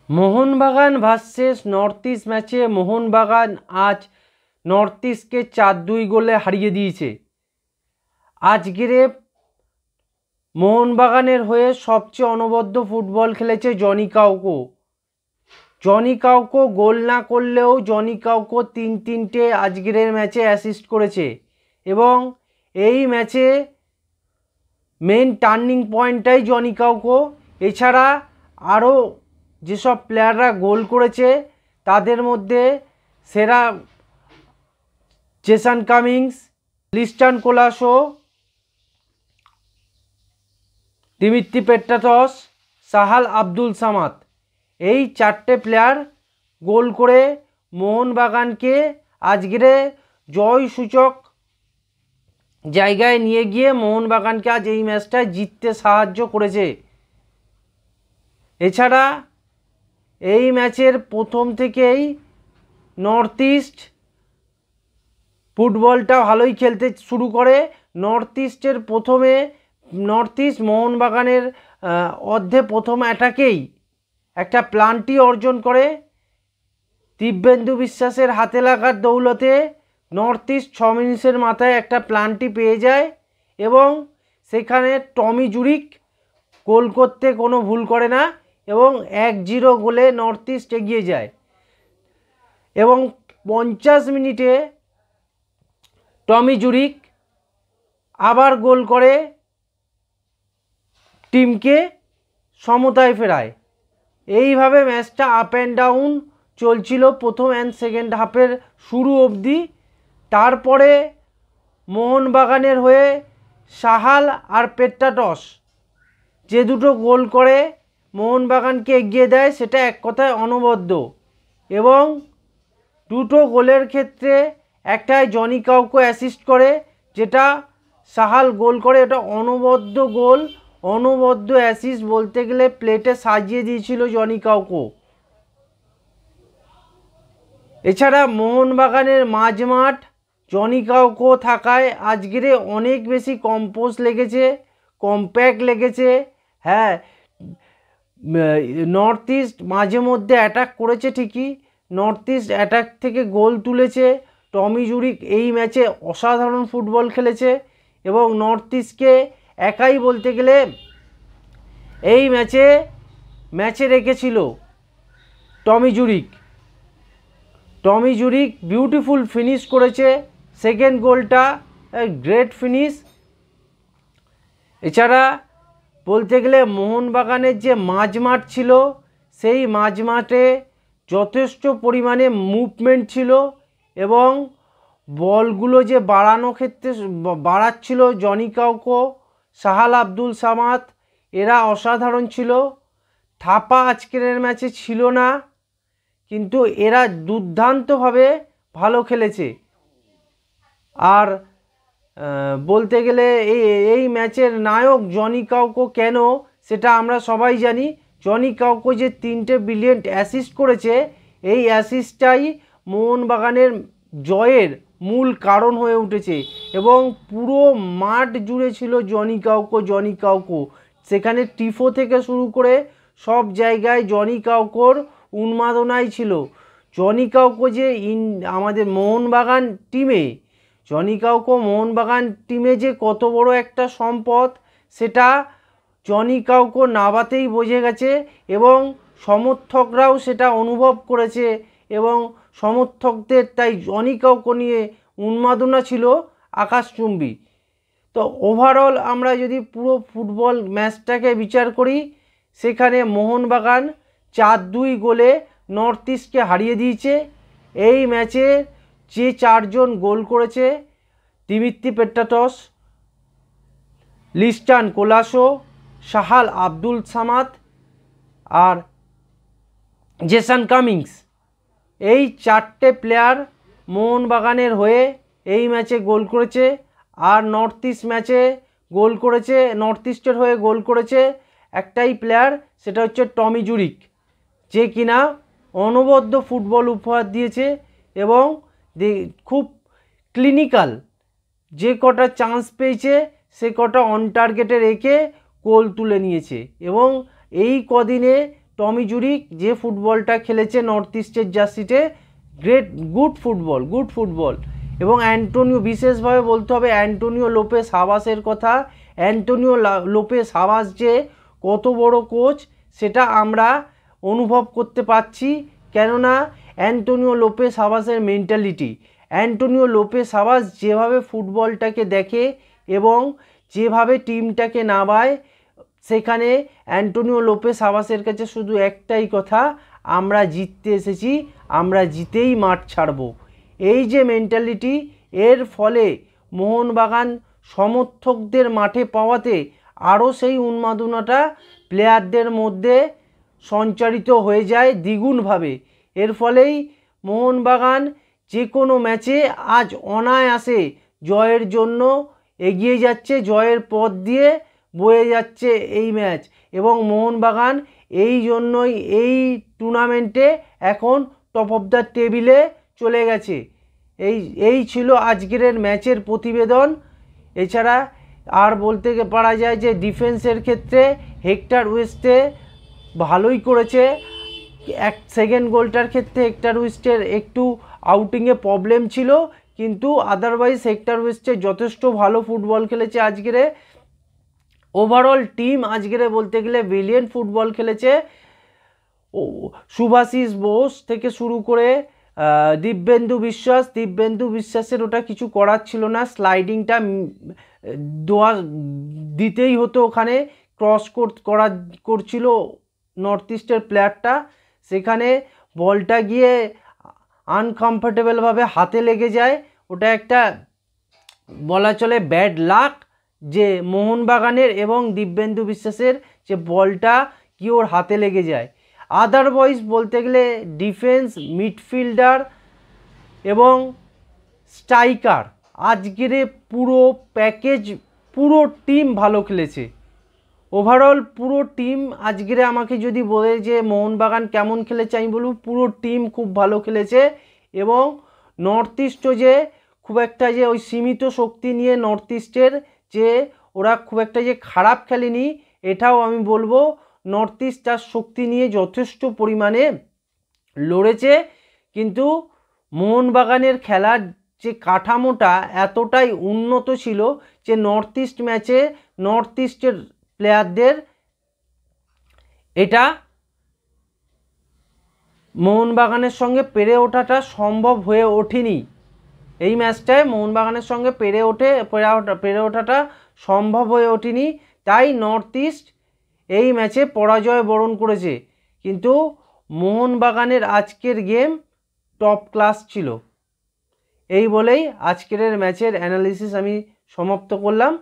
Mohun Bagan versus north east मैचे Mohun Bagan आज north east के 4-2 गोले हारिए दिए। आजकेर मोहनबागानेर हये सबचेये अनबद्ध फुटबल खेलेছে Joni Kauko. Joni Kauko goal না করলেও জনি কাউকো তিনটে আজকের ম্যাচে অ্যাসিস্ট করেছে এবং এই ম্যাচে মেন টার্নিং পয়েন্টটাই জনি কাউকো। এছাড়া আরও যেসব প্লেয়াররা গোল করেছে তাদের মধ্যে সেরা Jason Cummings, Liston Colaco, Dimitri Petratos, Sahal Abdul Samad এই 4টে প্লেয়ার গোল করে মোহনবাগানকে আজকের জয়সূচক জায়গায় নিয়ে গিয়ে মোহনবাগানকে আজ এই ম্যাচটা জিততে সাহায্য করেছে। এছাড়া এই ম্যাচের প্রথম থেকেই নর্থ ইস্ট ফুটবলটা ভালোই খেলতে শুরু করে। নর্থ ইস্টের প্রথমে নর্থ ইস্ট মোহনবাগানের অর্ধে প্রথম অ্যাটাকেই একটা প্লান্টি অর্জন করে। দিব্যেন্দু বিশ্বাসের হাতে লাগার দৌলতে নর্থ ইস্ট 6 মিনিটের মাথায় একটা প্লান্টি পেয়ে যায় এবং সেখানে টমি জুরিক গোল করতে কোনো ভুল করে না এবং 1-0 গোলে নর্থ ইস্ট এগিয়ে যায় এবং 50 মিনিটে টমি জুরিক আবার গোল করে টিমকে সমতায় ফেরায়। এইভাবে ম্যাচটা আপ অ্যান্ড ডাউন চলছিল প্রথম অ্যান্ড সেকেন্ড হাফের শুরু অবধি। তারপরে মোহনবাগানের হয়ে সাহাল আর পেট্রাটস যে দুটো গোল করে মোহনবাগানকে এগিয়ে দেয় সেটা এক কথায় অনবদ্য এবং দুটো গোলের ক্ষেত্রে একটাই জনি কাউকো অ্যাসিস্ট করে, যেটা সাহাল গোল করে। এটা অনবদ্য গোল, অনবদ্য অ্যাসিস্ট বলতে গেলে প্লেটে সাজিয়ে দিয়েছিল জনি কাউকো। এছাড়া মোহনবাগানের মাঝমাঠ জনি কাউকো থাকায় আজকের অনেক বেশি কম্পোজ লেগেছে, কম্প্যাক্ট লেগেছে। হ্যাঁ, নর্থ ইস্ট মাঝে মধ্যে অ্যাটাক করেছে ঠিকই, নর্থ ইস্ট অ্যাটাক থেকে গোল তুলেছে। টমি জুরিক এই ম্যাচে অসাধারণ ফুটবল খেলেছে এবং নর্থ ইস্টকে একাই বলতে গেলে এই ম্যাচে রেখেছিল টমি জুরিক। টমি জুরিক বিউটিফুল ফিনিশ করেছে, সেকেন্ড গোলটা গ্রেট ফিনিশ। এছাড়া বলতে গেলে মোহনবাগানের যে মাঝমাঠ ছিল সেই মাঝমাঠে যথেষ্ট পরিমাণে মুভমেন্ট ছিল এবং বলগুলো যে বাড়াচ্ছিল জনি কাউকো, সাহাল আব্দুল সামাদ, এরা অসাধারণ ছিল। থাপা আজকের ম্যাচে ছিল না, কিন্তু এরা দুর্দান্তভাবে ভালো খেলেছে। আর বলতে গেলে এই ম্যাচের নায়ক জনি কাউকো কেন সেটা আমরা সবাই জানি। জনি কাউকো যে 3টে ব্রিলিয়েন্ট অ্যাসিস্ট করেছে, এই অ্যাসিস্টটাই মোহনবাগানের জয়ের মূল কারণ হয়ে উঠেছে এবং পুরো মাঠ জুড়ে ছিল জনি কাউকো। সেখানে টিফো থেকে শুরু করে সব জায়গায় জনি কাউকোর উন্মাদনাই ছিল। জনি কাউকো যে আমাদের মোহনবাগান টিমে জনি কাউকো মোহনবাগান টিমে যে কত বড় একটা সম্পদ সেটা জনি কাউকো নাবাতেই বোঝে গেছে এবং সমর্থকরাও সেটা অনুভব করেছে এবং সমর্থকদের তাই জনি কাউকো নিয়ে উন্মাদনা ছিল আকাশচুম্বী। তো ওভারঅল আমরা যদি পুরো ফুটবল ম্যাচটাকে বিচার করি, সেখানে মোহনবাগান 4-2 গোলে নর্থ ইস্টকে হারিয়ে দিয়েছে। এই ম্যাচে যে 4জন গোল করেছে দিমিত্রি পেট্রাটস, লিস্টান কোলাসো, সাহাল আব্দুল সামাদ আর জেসন কামিংস, এই 4টে প্লেয়ার মোহনবাগানের হয়ে এই ম্যাচে গোল করেছে। আর নর্থ ইস্ট ম্যাচে গোল করেছে, নর্থ ইস্টের হয়ে গোল করেছে একটাই প্লেয়ার, সেটা হচ্ছে টমি জুরিক, যে কিনা অনবদ্য ফুটবল উপহার দিয়েছে এবং খুব ক্লিনিক্যাল, যে কটা চান্স পেয়েছে সে কটা অন টার্গেটে রেখে গোল তুলে নিয়েছে এবং এই কদিনে টমি জুরিক যে ফুটবলটা খেলেছে নর্থ ইস্টের জার্সিতে, গুড ফুটবল। এবং অ্যান্টোনিও, বিশেষভাবে বলতে হবে অ্যান্টোনিও লোপেস হাবাসের কথা। অ্যান্টোনিও লোপেস হাবাস যে কত বড় কোচ সেটা আমরা অনুভব করতে পারছি, কেননা অ্যান্টোনিও লোপেস হাবাসের মেন্টালিটি, অ্যান্টোনিও লোপেস হাবাস যেভাবে ফুটবলটাকে দেখে এবং যেভাবে টিমটাকে নামায়, সেখানে অ্যান্টোনিও লোপেস হাবাসের কাছে শুধু একটাই কথা, আমরা জিততে এসেছি, আমরা জিতেই মাঠ ছাড়ব। এই যে মেন্টালিটি, এর ফলে মোহনবাগান সমর্থকদের মাঠে পাওয়াতে আরও সেই উন্মাদনাটা প্লেয়ারদের মধ্যে সঞ্চারিত হয়ে যায় দ্বিগুণভাবে। এর ফলেই মোহনবাগান যে কোনো ম্যাচে আজ অনায়াসে জয়ের জন্য এগিয়ে যাচ্ছে, জয়ের পথ দিয়ে বয়ে যাচ্ছে এই ম্যাচ। এবং মোহনবাগান এই জন্যই এই টুর্নামেন্টে এখন টপ অফ দ্য টেবিলে চলে গেছে। এই ছিল আজকের ম্যাচের প্রতিবেদন। এছাড়া আর বলতে পারা যায় যে ডিফেন্সের ক্ষেত্রে হেক্টর ওয়েস্টে ভালোই করেছে। সেকেন্ড গোলটার ক্ষেত্রে হেক্টর ওয়েস্টের একটু আউটিংয়ে প্রবলেম ছিল, কিন্তু আদারওয়াইজ হেক্টর ওয়েস্টে যথেষ্ট ভালো ফুটবল খেলেছে আজকের। ওভারঅল টিম আজকের বলতে গেলে ব্রিলিয়েন্ট ফুটবল খেলেছে। শুভাশিস বোস থেকে শুরু করে দিব্যেন্দু বিশ্বাসের ওটা কিছু করার ছিল না, স্লাইডিংটা দিতেই হতো, ওখানে ক্রস করছিল নর্থ ইস্টের প্লেয়ারটা, সেখানে বলটা গিয়ে আনকমফর্টেবলভাবে হাতে লেগে যায়। ওটা একটা বলা চলে ব্যাড লাক যে মোহনবাগানের এবং দিব্যেন্দু বিশ্বাসের, যে বলটা কি ওর হাতে লেগে যায়। আদারওয়াইজ বলতে গেলে ডিফেন্স, মিডফিল্ডার এবং স্ট্রাইকার আজকের পুরো প্যাকেজ, পুরো টিম ভালো খেলেছে। ওভারঅল পুরো টিম আজকের আমাকে যদি বলে যে মোহনবাগান কেমন খেলেছে, আমি বলব পুরো টিম খুব ভালো খেলেছে। এবং নর্থ ইস্টও যে খুব একটা যে ওই সীমিত শক্তি নিয়ে নর্থ ইস্টের যে ওরা খুব একটা যে খারাপ খেলেনি, এটাও আমি বলবো। নর্থ ইস্ট তার শক্তি নিয়ে যথেষ্ট পরিমাণে লড়েছে, কিন্তু মোহনবাগানের খেলার যে কাঠামোটা এতটাই উন্নত ছিল যে নর্থ ইস্ট ম্যাচে নর্থ ইস্টের প্লেয়ারদের এটা মোহনবাগানের সঙ্গে পেরে ওঠাটা সম্ভব হয়ে ওঠেনি। এই ম্যাচটায় মোহনবাগানের সঙ্গে পেরে ওঠাটা সম্ভব হয়ে ওঠেনি, তাই নর্থ ইস্ট এই ম্যাচে পরাজয় বরণ করেছে। কিন্তু মোহনবাগানের আজকের গেম টপ ক্লাস ছিল। এই বলেই আজকের ম্যাচের অ্যানালিসিস আমি সমাপ্ত করলাম।